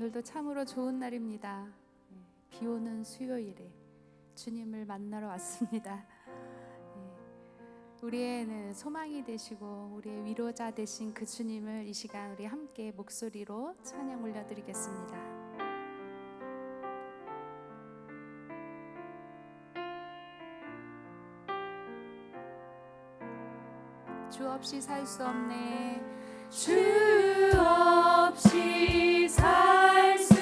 오늘도 참으로 좋은 날입니다. 비 오는 수요일에 주님을 만나러 왔습니다. 우리의 소망이 되시고 우리의 위로자 되신 그 주님을 이 시간 우리 함께 목소리로 찬양 올려드리겠습니다. 주 없이 살 수 없네. 주 없이 살 수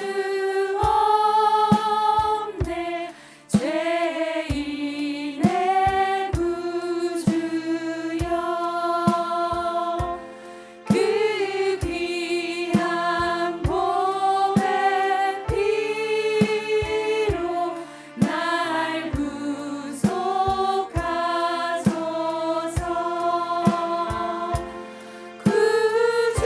없네. 죄인의 구주여, 그 귀한 보배 피로 날 구속하소서. 구주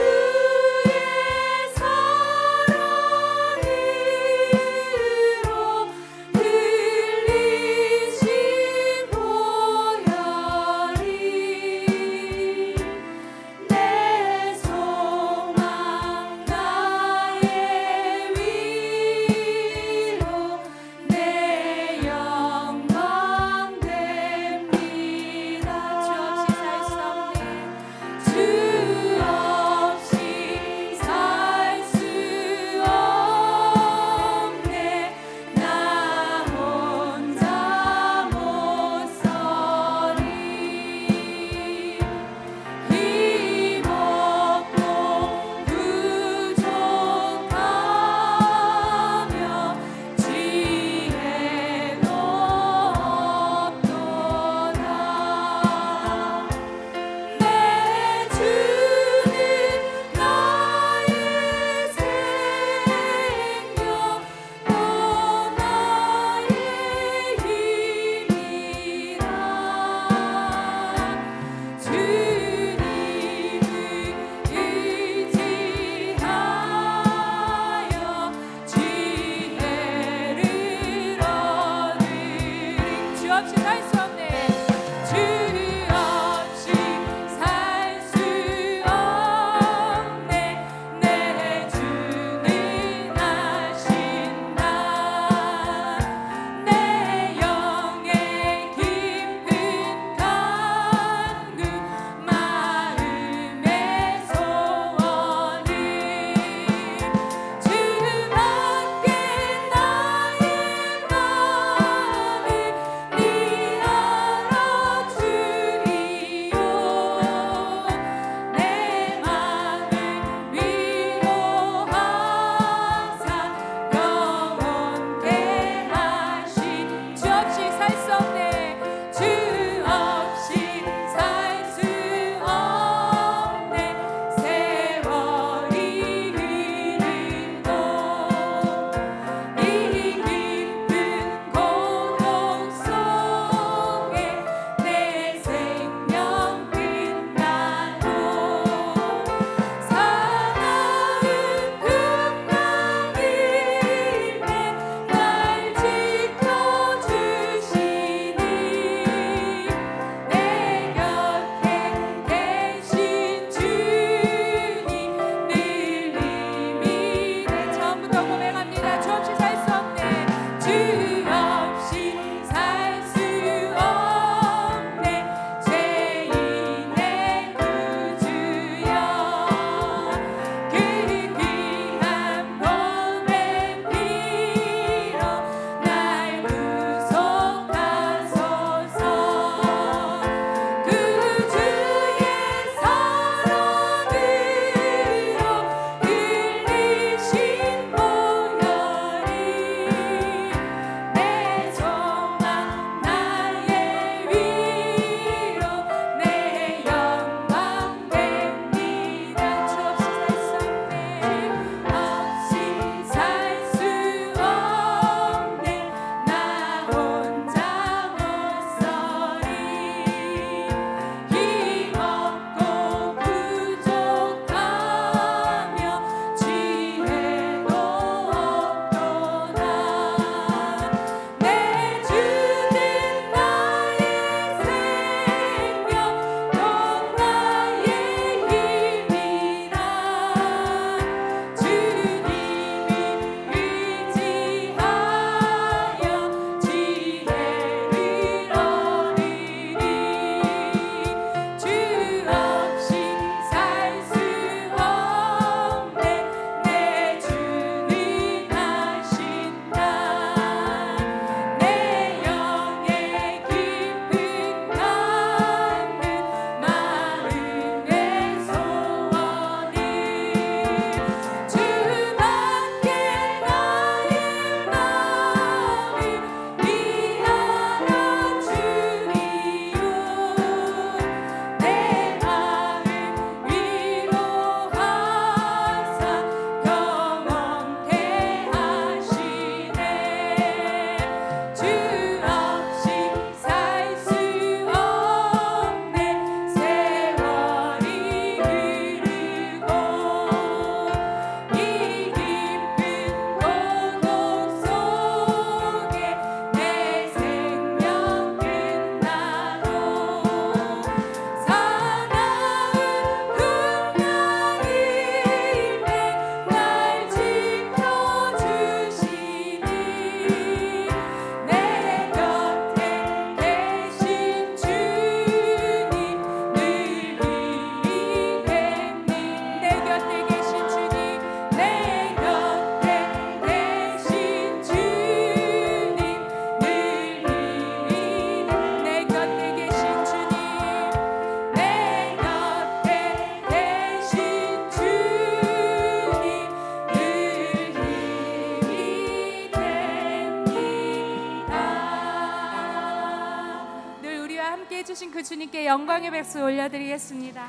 그 주님께 영광의 백수 올려드리겠습니다.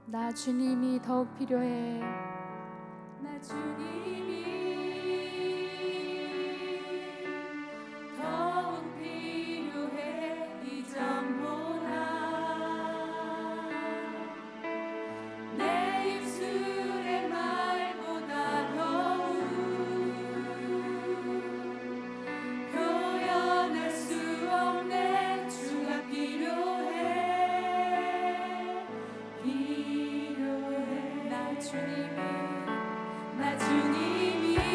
나 주님이 더욱 필요해. 나 주님이 더욱 필요해. 이전보다 내 입술의 말보다 더욱 표현할 수 없네. 주가 필요해. 나 주님이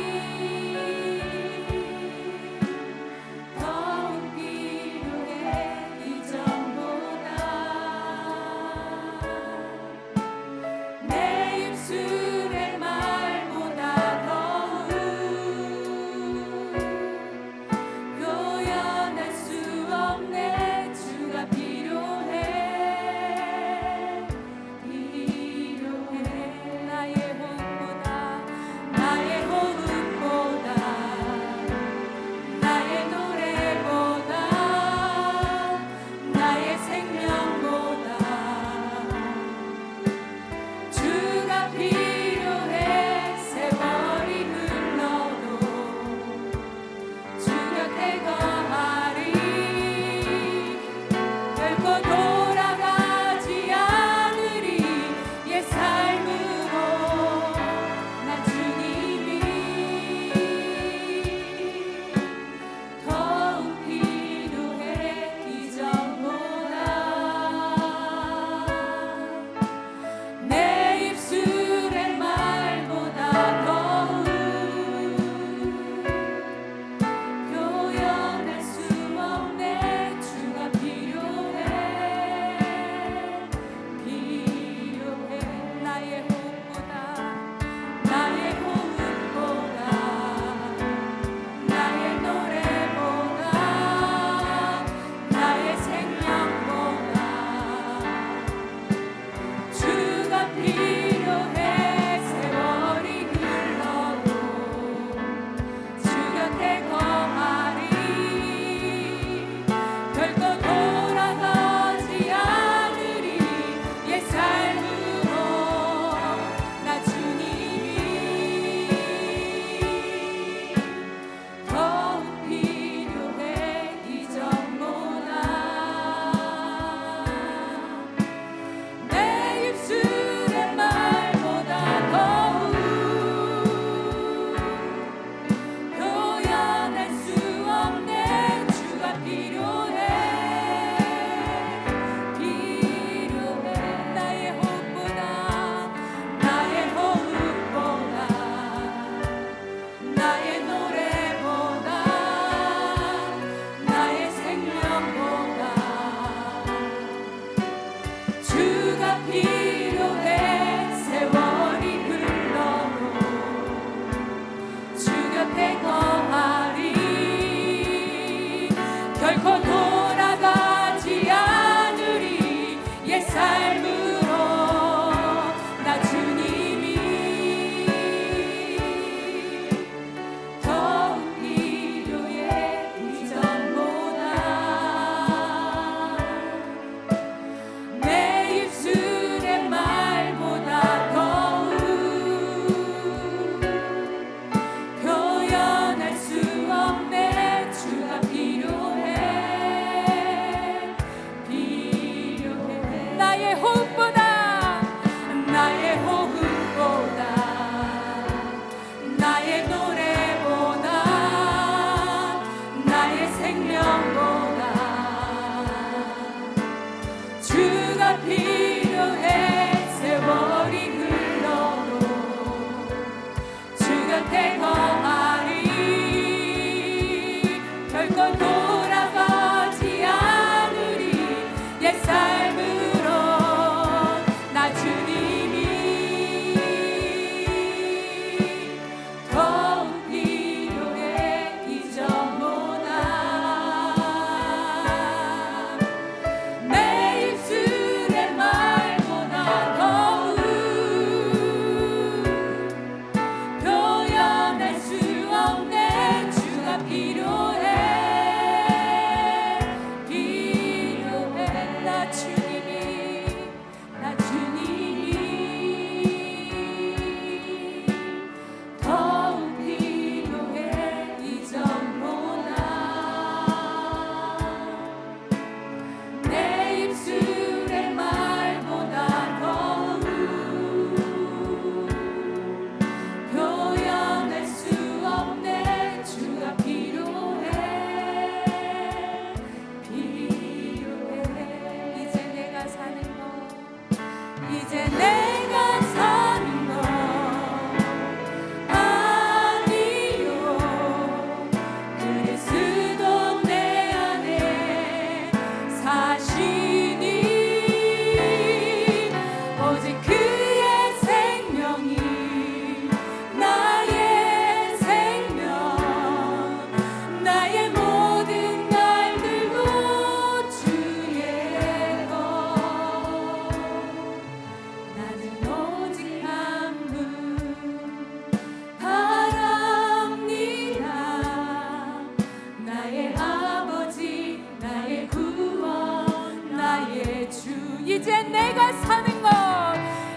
나의 주. 이제 내가 사는 것,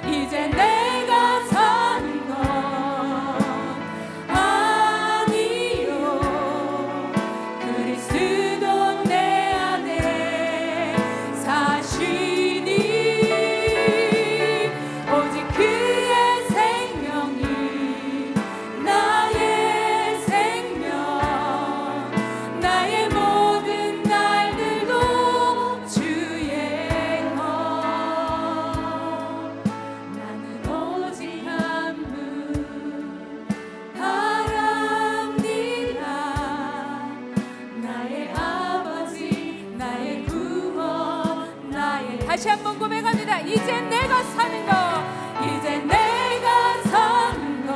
이제 내가 사는 것 아니요. 그리스도 내 안에 사시니 오직 그의 생명이 나의 생명, 나의 모든 날들도 주의 것. 나는 오직 한 분 바랍니다. 나의 아버지, 나의 구원, 나의. 다시 한번 고백합니다. 이제 내가 사는 것, 이제 내가 사는 것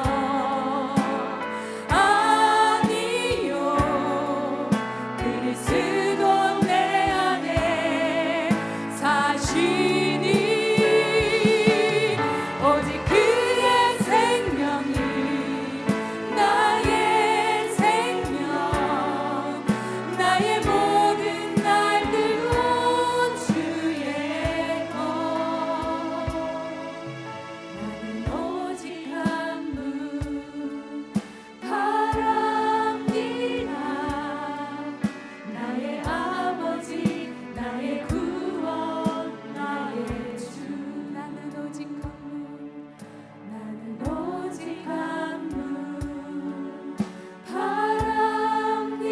아니요. 그리스도 내 안에 사시니 오직 그의 생명이 나의 생명, 나의 모든 날들도 주의 것. 나는 오직 한 분 바랍니다. 나의 아버지, 나의 구원, 나의 주. 나는 오직 한 분, 나는 오직 한 분 바랍니다.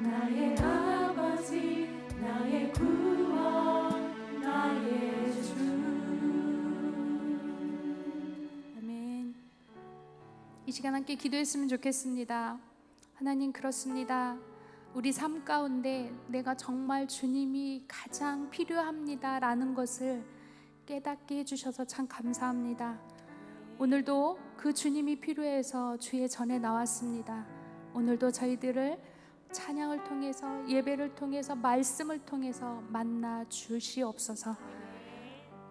나의 아버지, 나의 구원, 나의 주. 아멘. 이 시간 함께 기도했으면 좋겠습니다. 하나님, 그렇습니다. 우리 삶 가운데 내가 정말 주님이 가장 필요합니다 라는 것을 깨닫게 해주셔서 참 감사합니다. 오늘도 그 주님이 필요해서 주의 전에 나왔습니다. 오늘도 저희들을 찬양을 통해서, 예배를 통해서, 말씀을 통해서 만나 주시옵소서.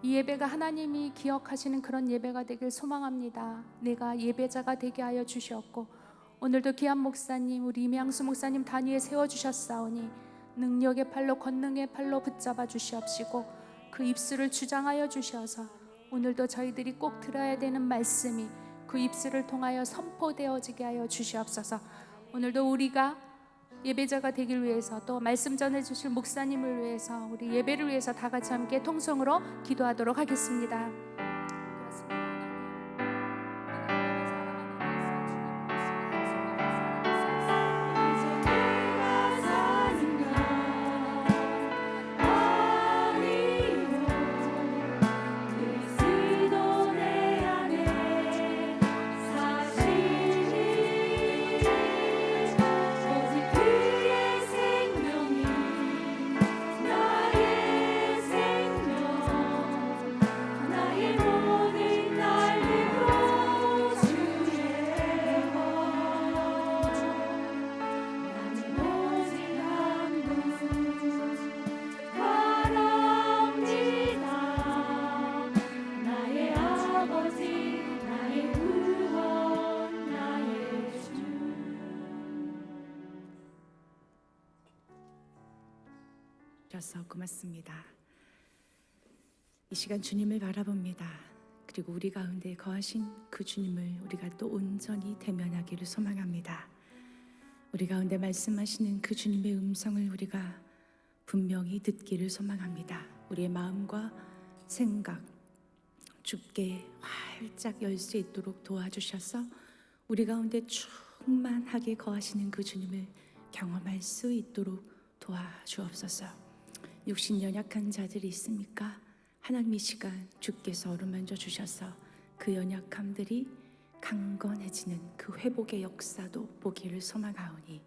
이 예배가 하나님이 기억하시는 그런 예배가 되길 소망합니다. 내가 예배자가 되게 하여 주시옵고, 오늘도 귀한 목사님, 우리 임양수 목사님 단위에 세워주셨사오니 능력의 팔로, 권능의 팔로 붙잡아 주시옵시고 그 입술을 주장하여 주셔서 오늘도 저희들이 꼭 들어야 되는 말씀이 그 입술을 통하여 선포되어지게 하여 주시옵소서. 오늘도 우리가 예배자가 되길 위해서, 또 말씀 전해주실 목사님을 위해서, 우리 예배를 위해서 다 같이 함께 통성으로 기도하도록 하겠습니다. 주셔서 고맙습니다. 이 시간 주님을 바라봅니다. 그리고 우리 가운데 거하신 그 주님을 우리가 또 온전히 대면하기를 소망합니다. 우리 가운데 말씀하시는 그 주님의 음성을 우리가 분명히 듣기를 소망합니다. 우리의 마음과 생각 주께 활짝 열 수 있도록 도와주셔서 우리 가운데 충만하게 거하시는 그 주님을 경험할 수 있도록 도와주옵소서. 육신 연약한 자들이 있습니까? 하나님 이 시간 주께서 어루만져 주셔서 그 연약함들이 강건해지는 그 회복의 역사도 보기를 소망하오니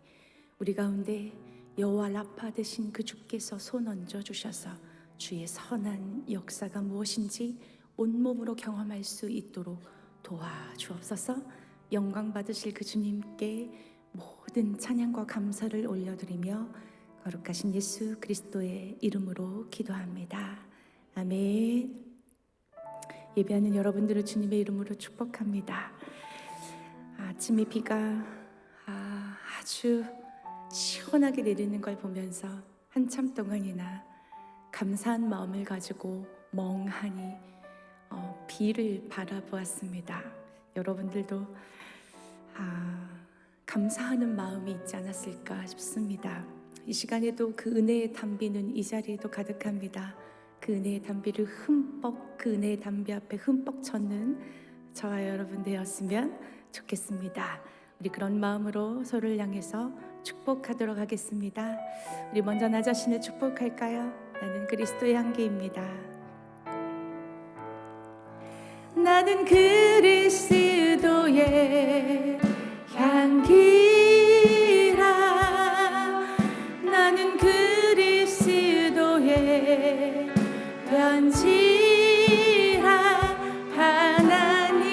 우리 가운데 여호와 라파 되신 그 주께서 손 얹어 주셔서 주의 선한 역사가 무엇인지 온몸으로 경험할 수 있도록 도와주옵소서. 영광 받으실 그 주님께 모든 찬양과 감사를 올려드리며 거룩하신 예수 그리스도의 이름으로 기도합니다. 아멘. 예배하는 여러분들을 주님의 이름으로 축복합니다. 아침에 비가 아주 시원하게 내리는 걸 보면서 한참 동안이나 감사한 마음을 가지고 멍하니 비를 바라보았습니다. 여러분들도 감사하는 마음이 있지 않았을까 싶습니다. 이 시간에도 그 은혜의 단비는 이 자리에도 가득합니다. 그 은혜의 단비를 그 은혜의 단비 앞에 흠뻑 젖는 저와 여러분 되었으면 좋겠습니다. 우리 그런 마음으로 서로를 향해서 축복하도록 하겠습니다. 우리 먼저 나 자신을 축복할까요? 나는 그리스도의 향기입니다. 나는 그리스도의 향기라. 나는 그리스도의 편지라. 하나님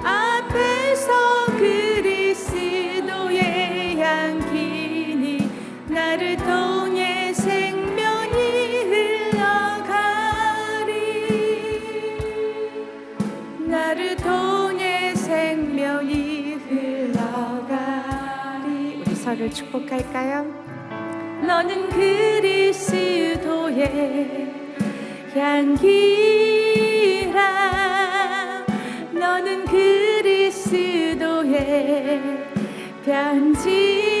앞에서 그리스도의 향기니 나를 통해 생명이 흘러가리. 나를 통해 생명이 흘러가리. 우리 서로를 축복할까요? 너는 그리스도의 향기라. 너는 그리스도의 편지라.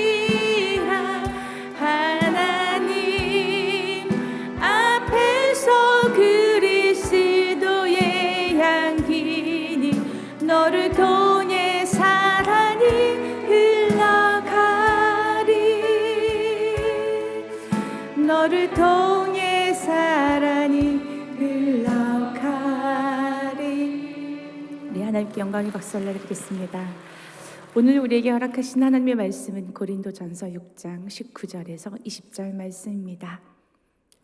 하나님 앞에서 그리스도의 향기니 너를 통해 사랑이 흘러가리. 너를 통해 사랑이 흘러가리. 우리 하나님께 영광의 박수 올려드리겠습니다. 오늘 우리에게 허락하신 하나님의 말씀은 고린도전서 6장 19절에서 20절 말씀입니다.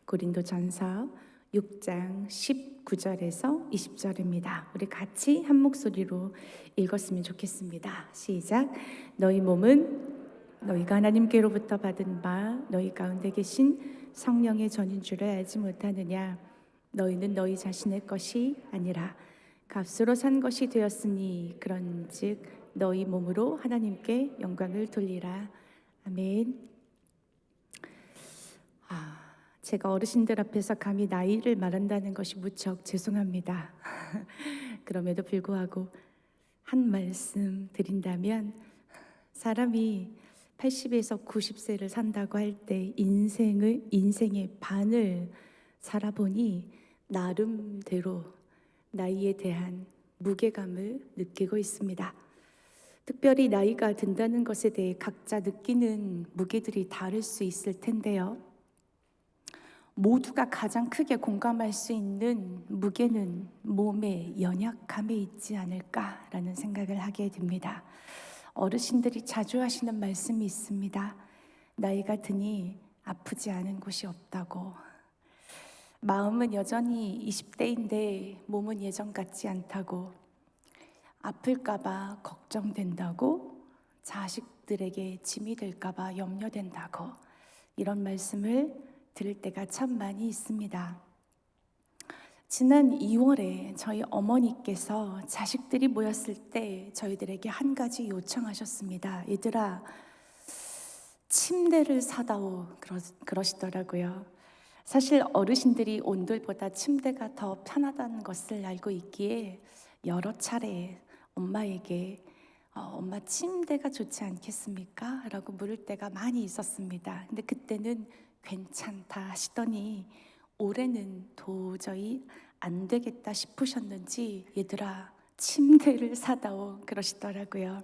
고린도전서 6장 19절에서 20절입니다. 우리 같이 한 목소리로 읽었으면 좋겠습니다. 시작. 너희 몸은 너희가 하나님께로부터 받은 바 너희 가운데 계신 성령의 전인 줄을 알지 못하느냐. 너희는 너희 자신의 것이 아니라 값으로 산 것이 되었으니 그런즉 너희 몸으로 하나님께 영광을 돌리라. 아멘. 제가 어르신들 앞에서 감히 나이를 말한다는 것이 무척 죄송합니다. 그럼에도 불구하고 한 말씀 드린다면, 사람이 80에서 90세를 산다고 할 때 인생의 반을 살아보니 나름대로 나이에 대한 무게감을 느끼고 있습니다. 특별히 나이가 든다는 것에 대해 각자 느끼는 무게들이 다를 수 있을 텐데요. 모두가 가장 크게 공감할 수 있는 무게는 몸의 연약함에 있지 않을까라는 생각을 하게 됩니다. 어르신들이 자주 하시는 말씀이 있습니다. 나이가 드니 아프지 않은 곳이 없다고. 마음은 여전히 20대인데 몸은 예전 같지 않다고. 아플까봐 걱정된다고. 자식들에게 짐이 될까봐 염려된다고. 이런 말씀을 들을 때가 참 많이 있습니다. 지난 2월에 저희 어머니께서 자식들이 모였을 때 저희들에게 한 가지 요청하셨습니다. 얘들아, 침대를 사다오 그러시더라고요. 사실 어르신들이 온돌보다 침대가 더 편하다는 것을 알고 있기에 여러 차례 엄마에게 엄마 침대가 좋지 않겠습니까? 라고 물을 때가 많이 있었습니다. 근데 그때는 괜찮다 하시더니 올해는 도저히 안 되겠다 싶으셨는지 얘들아 침대를 사다오 그러시더라고요.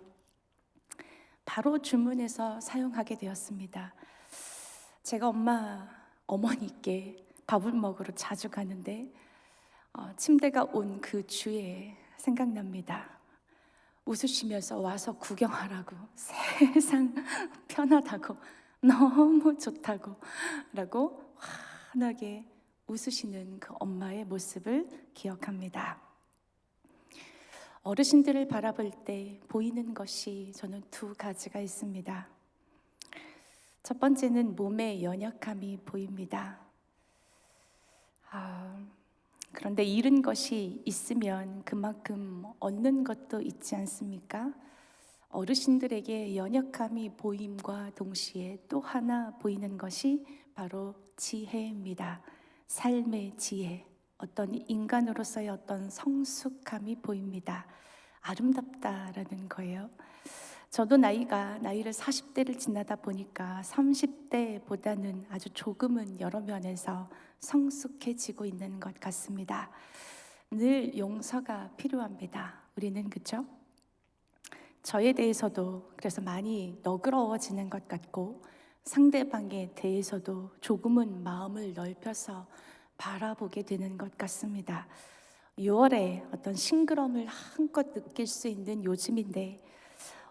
바로 주문해서 사용하게 되었습니다. 제가 어머니께 밥을 먹으러 자주 가는데 침대가 온 그 주에 생각납니다. 웃으시면서 와서 구경하라고, 세상 편하다고, 너무 좋다고 라고 환하게 웃으시는 그 엄마의 모습을 기억합니다. 어르신들을 바라볼 때 보이는 것이 저는 두 가지가 있습니다. 첫 번째는 몸의 연약함이 보입니다. 그런데 잃은 것이 있으면 그만큼 얻는 것도 있지 않습니까? 어르신들에게 연약함이 보임과 동시에 또 하나 보이는 것이 바로 지혜입니다. 삶의 지혜, 어떤 인간으로서의 어떤 성숙함이 보입니다. 아름답다라는 거예요. 저도 나이를 40대를 지나다 보니까 30대보다는 아주 조금은 여러 면에서 성숙해지고 있는 것 같습니다. 늘 용서가 필요합니다. 우리는 그렇죠? 저에 대해서도 그래서 많이 너그러워지는 것 같고 상대방에 대해서도 조금은 마음을 넓혀서 바라보게 되는 것 같습니다. 6월에 어떤 싱그러움을 한껏 느낄 수 있는 요즘인데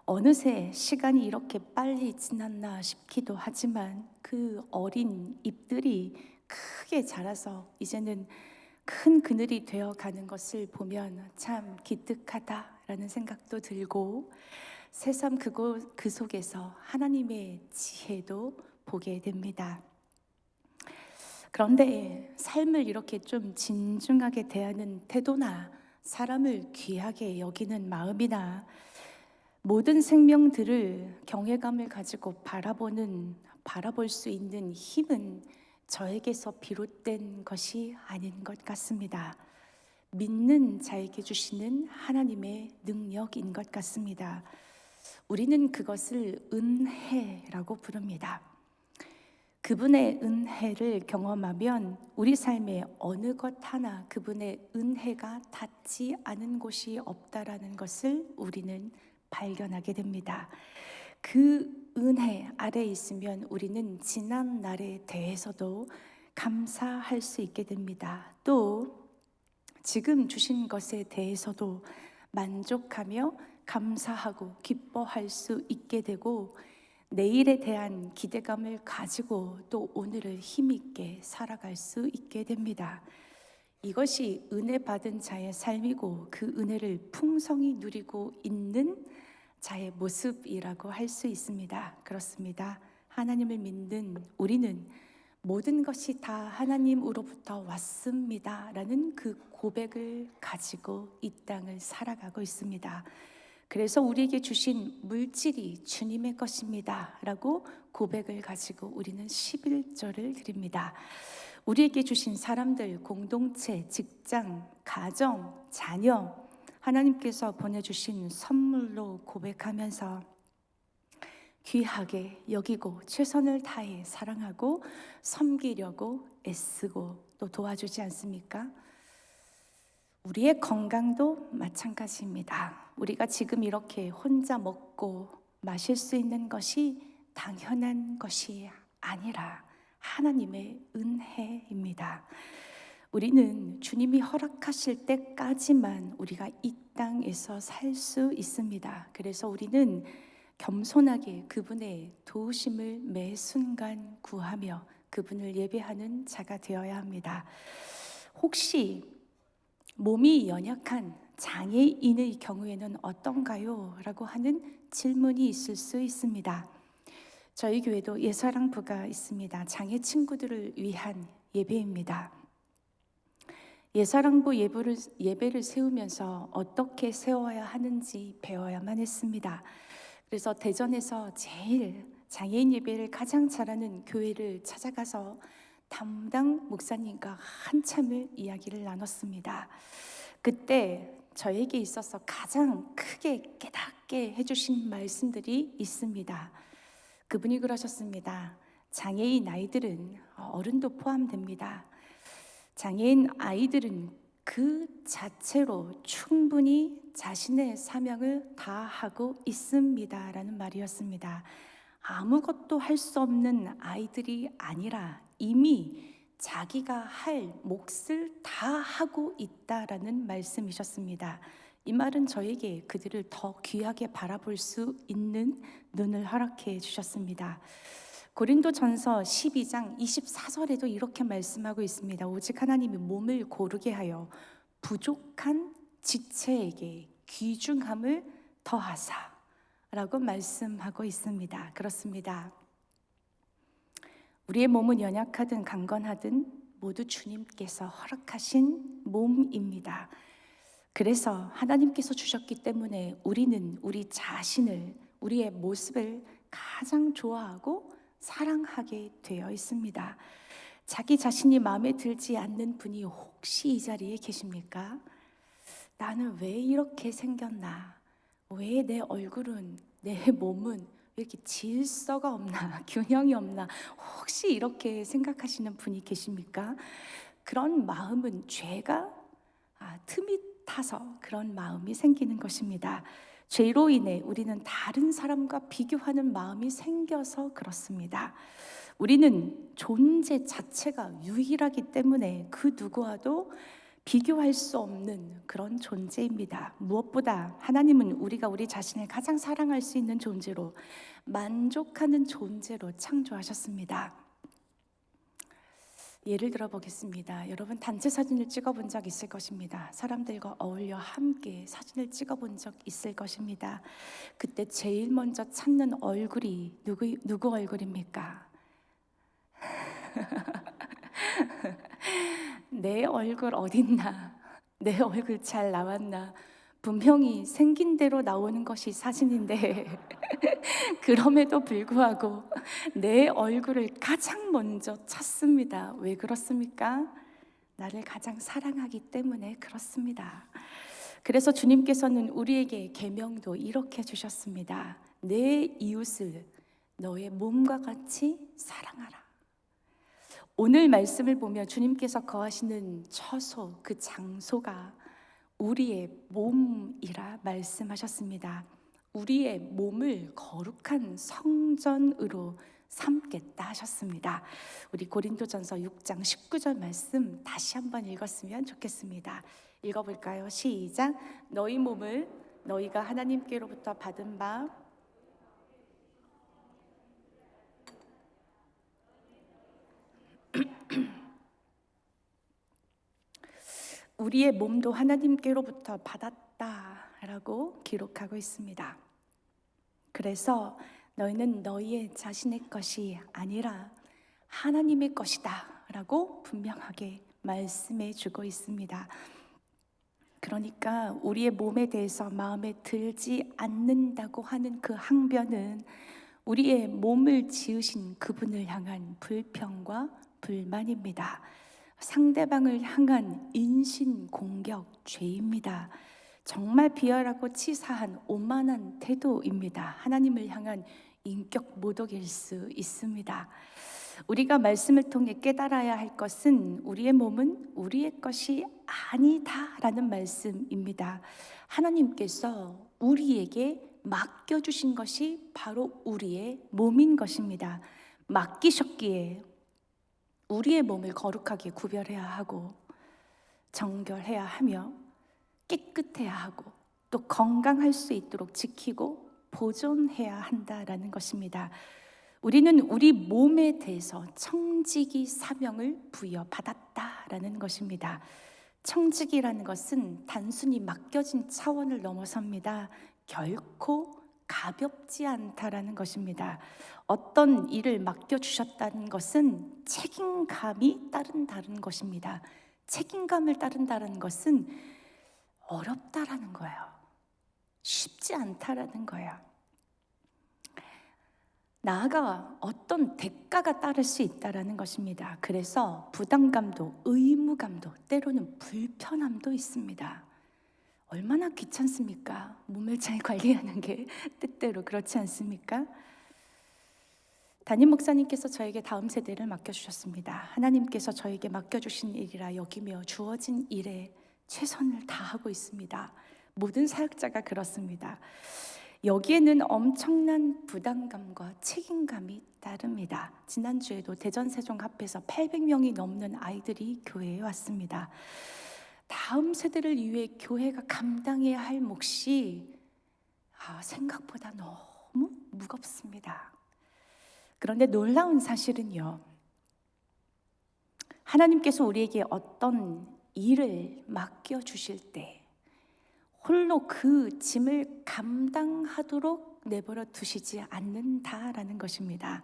어느새 시간이 이렇게 빨리 지났나 싶기도 하지만 그 어린 잎들이 크게 자라서 이제는 큰 그늘이 되어 가는 것을 보면 참 기특하다라는 생각도 들고 새삼 그 속에서 하나님의 지혜도 보게 됩니다. 그런데 삶을 이렇게 좀 진중하게 대하는 태도나 사람을 귀하게 여기는 마음이나 모든 생명들을 경외감을 가지고 바라볼 수 있는 힘은 저에게서 비롯된 것이 아닌 것 같습니다. 믿는 자에게 주시는 하나님의 능력인 것 같습니다. 우리는 그것을 은혜라고 부릅니다. 그분의 은혜를 경험하면 우리 삶의 어느 것 하나 그분의 은혜가 닿지 않은 곳이 없다라는 것을 우리는 발견하게 됩니다. 그 은혜 아래 있으면 우리는 지난 날에 대해서도 감사할 수 있게 됩니다. 또 지금 주신 것에 대해서도 만족하며 감사하고 기뻐할 수 있게 되고 내일에 대한 기대감을 가지고 또 오늘을 힘있게 살아갈 수 있게 됩니다. 이것이 은혜 받은 자의 삶이고 그 은혜를 풍성히 누리고 있는 자의 모습이라고 할 수 있습니다. 그렇습니다. 하나님을 믿는 우리는 모든 것이 다 하나님으로부터 왔습니다 라는 그 고백을 가지고 이 땅을 살아가고 있습니다. 그래서 우리에게 주신 물질이 주님의 것입니다 라고 고백을 가지고 우리는 11절을 드립니다. 우리에게 주신 사람들, 공동체, 직장, 가정, 자녀, 하나님께서 보내주신 선물로 고백하면서 귀하게 여기고 최선을 다해 사랑하고 섬기려고 애쓰고 또 도와주지 않습니까? 우리의 건강도 마찬가지입니다. 우리가 지금 이렇게 혼자 먹고 마실 수 있는 것이 당연한 것이 아니라 하나님의 은혜입니다. 우리는 주님이 허락하실 때까지만 우리가 이 땅에서 살 수 있습니다. 그래서 우리는 겸손하게 그분의 도우심을 매 순간 구하며 그분을 예배하는 자가 되어야 합니다. 혹시 몸이 연약한 장애인의 경우에는 어떤가요? 라고 하는 질문이 있을 수 있습니다. 저희 교회도 예사랑부가 있습니다. 장애 친구들을 위한 예배입니다. 예사랑부 예배를 세우면서 어떻게 세워야 하는지 배워야만 했습니다. 그래서 대전에서 제일 장애인 예배를 가장 잘하는 교회를 찾아가서 담당 목사님과 한참을 이야기를 나눴습니다. 그때 저에게 있어서 가장 크게 깨닫게 해주신 말씀들이 있습니다. 그분이 그러셨습니다. 장애인 아이들은 어른도 포함됩니다. 장애인 아이들은 그 자체로 충분히 자신의 사명을 다하고 있습니다 라는 말이었습니다. 아무것도 할 수 없는 아이들이 아니라 이미 자기가 할 몫을 다 하고 있다라는 말씀이셨습니다. 이 말은 저에게 그들을 더 귀하게 바라볼 수 있는 눈을 허락해 주셨습니다. 고린도전서 12장 24절에도 이렇게 말씀하고 있습니다. 오직 하나님이 몸을 고르게 하여 부족한 지체에게 귀중함을 더하사 라고 말씀하고 있습니다. 그렇습니다. 우리의 몸은 연약하든 강건하든 모두 주님께서 허락하신 몸입니다. 그래서 하나님께서 주셨기 때문에 우리는 우리 자신을, 우리의 모습을 가장 좋아하고 사랑하게 되어 있습니다. 자기 자신이 마음에 들지 않는 분이 혹시 이 자리에 계십니까? 나는 왜 이렇게 생겼나? 왜 내 얼굴은, 내 몸은 왜 이렇게 질서가 없나? 균형이 없나? 혹시 이렇게 생각하시는 분이 계십니까? 그런 마음은 죄가 틈이 타서 그런 마음이 생기는 것입니다. 죄로 인해 우리는 다른 사람과 비교하는 마음이 생겨서 그렇습니다. 우리는 존재 자체가 유일하기 때문에 그 누구와도 비교할 수 없는 그런 존재입니다. 무엇보다 하나님은 우리가 우리 자신을 가장 사랑할 수 있는 존재로, 만족하는 존재로 창조하셨습니다. 예를 들어 보겠습니다. 여러분 단체 사진을 찍어본 적 있을 것입니다. 사람들과 어울려 함께 사진을 찍어본 적 있을 것입니다. 그때 제일 먼저 찾는 얼굴이 누구 얼굴입니까? 내 얼굴 어딨나? 내 얼굴 잘 나왔나? 분명히 생긴 대로 나오는 것이 사진인데 그럼에도 불구하고 내 얼굴을 가장 먼저 찾습니다. 왜 그렇습니까? 나를 가장 사랑하기 때문에 그렇습니다. 그래서 주님께서는 우리에게 계명도 이렇게 주셨습니다. 내 이웃을 너의 몸과 같이 사랑하라. 오늘 말씀을 보면 주님께서 거하시는 처소, 그 장소가 우리의 몸이라 말씀하셨습니다. 우리의 몸을 거룩한 성전으로 삼겠다 하셨습니다. 우리 고린도전서 6장 19절 말씀 다시 한번 읽었으면 좋겠습니다. 읽어볼까요? 시작. 너희 몸을 너희가 하나님께로부터 받은 바 우리의 몸도 하나님께로부터 받았다라고 기록하고 있습니다. 그래서 너희는 너희의 자신의 것이 아니라 하나님의 것이다 라고 분명하게 말씀해 주고 있습니다. 그러니까 우리의 몸에 대해서 마음에 들지 않는다고 하는 그 항변은 우리의 몸을 지으신 그분을 향한 불평과 불만입니다. 상대방을 향한 인신공격, 죄입니다. 정말 비열하고 치사한 오만한 태도입니다. 하나님을 향한 인격 모독일 수 있습니다. 우리가 말씀을 통해 깨달아야 할 것은 우리의 몸은 우리의 것이 아니다라는 말씀입니다. 하나님께서 우리에게 맡겨주신 것이 바로 우리의 몸인 것입니다. 맡기셨기에 우리의 몸을 거룩하게 구별해야 하고 정결해야 하며 깨끗해야 하고 또 건강할 수 있도록 지키고 보존해야 한다라는 것입니다. 우리는 우리 몸에 대해서 청지기 사명을 부여받았다라는 것입니다. 청지기라는 것은 단순히 맡겨진 차원을 넘어섭니다. 결코 가볍지 않다라는 것입니다. 어떤 일을 맡겨주셨다는 것은 책임감이 따른다는 것입니다. 책임감을 따른다는 것은 어렵다라는 거예요. 쉽지 않다라는 거예요. 나아가 어떤 대가가 따를 수 있다라는 것입니다. 그래서 부담감도 의무감도 때로는 불편함도 있습니다. 얼마나 귀찮습니까? 몸을 잘 관리하는 게 뜻대로 그렇지 않습니까? 담임 목사님께서 저에게 다음 세대를 맡겨주셨습니다. 하나님께서 저에게 맡겨주신 일이라 여기며 주어진 일에 최선을 다하고 있습니다. 모든 사역자가 그렇습니다. 여기에는 엄청난 부담감과 책임감이 따릅니다. 지난주에도 대전세종합해서 800명이 넘는 아이들이 교회에 왔습니다. 다음 세대를 위해 교회가 감당해야 할 몫이 생각보다 너무 무겁습니다. 그런데 놀라운 사실은요, 하나님께서 우리에게 어떤 일을 맡겨주실 때 홀로 그 짐을 감당하도록 내버려 두시지 않는다라는 것입니다.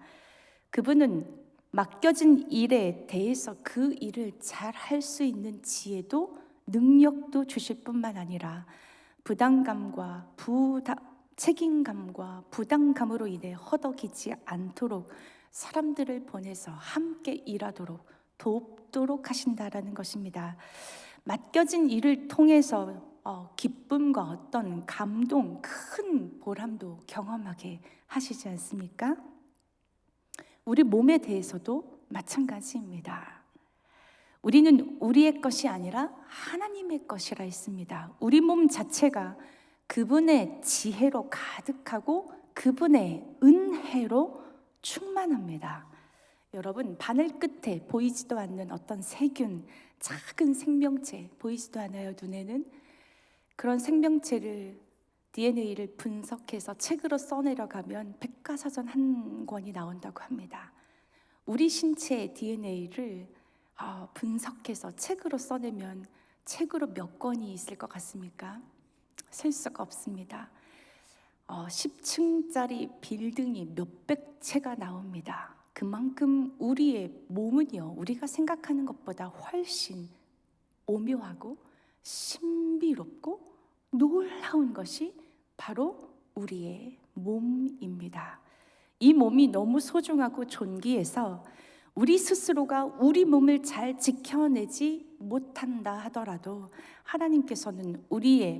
그분은 맡겨진 일에 대해서 그 일을 잘 할 수 있는 지혜도 능력도 주실 뿐만 아니라 책임감과 부담감으로 인해 허덕이지 않도록 사람들을 보내서 함께 일하도록 돕도록 하신다라는 것입니다. 맡겨진 일을 통해서 기쁨과 어떤 감동, 큰 보람도 경험하게 하시지 않습니까? 우리 몸에 대해서도 마찬가지입니다. 우리는 우리의 것이 아니라 하나님의 것이라 했습니다. 우리 몸 자체가 그분의 지혜로 가득하고 그분의 은혜로 충만합니다. 여러분, 바늘 끝에 보이지도 않는 어떤 세균, 작은 생명체 보이지도 않아요, 눈에는? 그런 생명체를 DNA를 분석해서 책으로 써내려가면 백과사전 한 권이 나온다고 합니다. 우리 신체의 DNA를 분석해서 책으로 써내면 책으로 몇 권이 있을 것 같습니까? 셀 수가 없습니다. 10층짜리 빌딩이 몇백 채가 나옵니다. 그만큼 우리의 몸은요, 우리가 생각하는 것보다 훨씬 오묘하고 신비롭고 놀라운 것이 바로 우리의 몸입니다. 이 몸이 너무 소중하고 존귀해서 우리 스스로가 우리 몸을 잘 지켜내지 못한다 하더라도 하나님께서는 우리의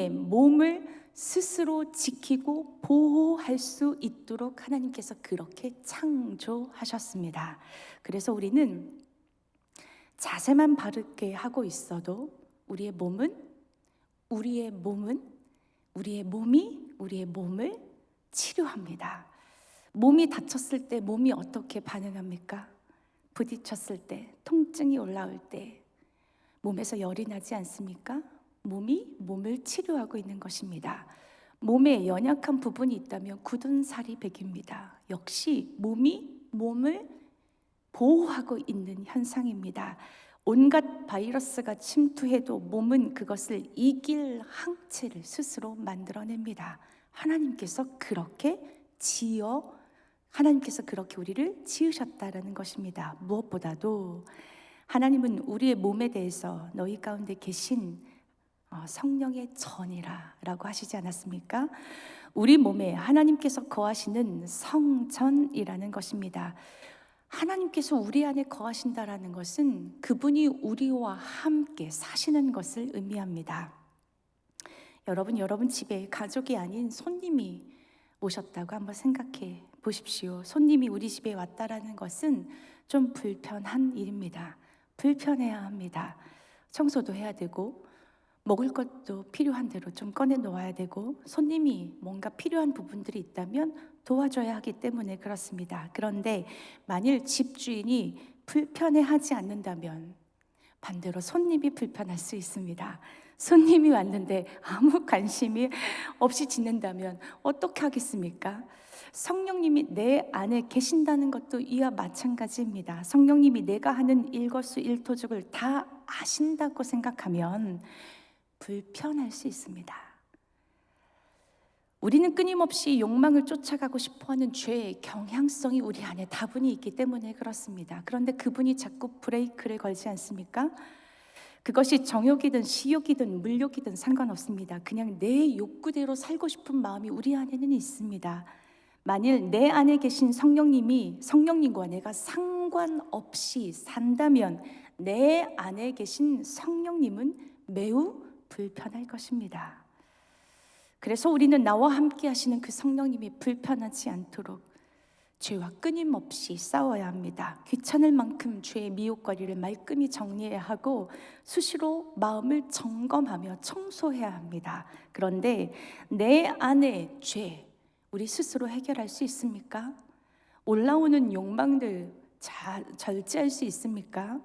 몸을 스스로 지키고 보호할 수 있도록 하나님께서 그렇게 창조하셨습니다. 그래서 우리는 자세만 바르게 하고 있어도 우리의 몸이 우리의 몸을 치료합니다. 몸이 다쳤을 때 몸이 어떻게 반응합니까? 부딪혔을 때, 통증이 올라올 때 몸에서 열이 나지 않습니까? 몸이 몸을 치료하고 있는 것입니다. 몸에 연약한 부분이 있다면 굳은 살이 배깁니다. 역시 몸이 몸을 보호하고 있는 현상입니다. 온갖 바이러스가 침투해도 몸은 그것을 이길 항체를 스스로 만들어냅니다. 하나님께서 그렇게 우리를 지으셨다라는 것입니다. 무엇보다도 하나님은 우리의 몸에 대해서 너희 가운데 계신 성령의 전이라고 하시지 않았습니까? 우리 몸에 하나님께서 거하시는 성전이라는 것입니다. 하나님께서 우리 안에 거하신다라는 것은 그분이 우리와 함께 사시는 것을 의미합니다. 여러분 집에 가족이 아닌 손님이 오셨다고 한번 생각해 보십시오. 손님이 우리 집에 왔다라는 것은 좀 불편한 일입니다. 불편해야 합니다. 청소도 해야 되고 먹을 것도 필요한 대로 좀 꺼내 놓아야 되고 손님이 뭔가 필요한 부분들이 있다면 도와줘야 하기 때문에 그렇습니다. 그런데 만일 집주인이 불편해하지 않는다면 반대로 손님이 불편할 수 있습니다. 손님이 왔는데 아무 관심이 없이 지낸다면 어떻게 하겠습니까? 성령님이 내 안에 계신다는 것도 이와 마찬가지입니다. 성령님이 내가 하는 일거수일투족을 다 아신다고 생각하면 불편할 수 있습니다. 우리는 끊임없이 욕망을 쫓아가고 싶어하는 죄의 경향성이 우리 안에 다분히 있기 때문에 그렇습니다. 그런데 그분이 자꾸 브레이크를 걸지 않습니까? 그것이 정욕이든 시욕이든 물욕이든 상관없습니다. 그냥 내 욕구대로 살고 싶은 마음이 우리 안에는 있습니다. 만일 내 안에 계신 성령님과 내가 상관없이 산다면 내 안에 계신 성령님은 매우 불편할 것입니다. 그래서 우리는 나와 함께 하시는 그 성령님이 불편하지 않도록 죄와 끊임없이 싸워야 합니다. 귀찮을 만큼 죄의 미혹거리를 말끔히 정리해야 하고 수시로 마음을 점검하며 청소해야 합니다. 그런데 내 안의 죄, 우리 스스로 해결할 수 있습니까? 올라오는 욕망들 절제할 수 있습니까?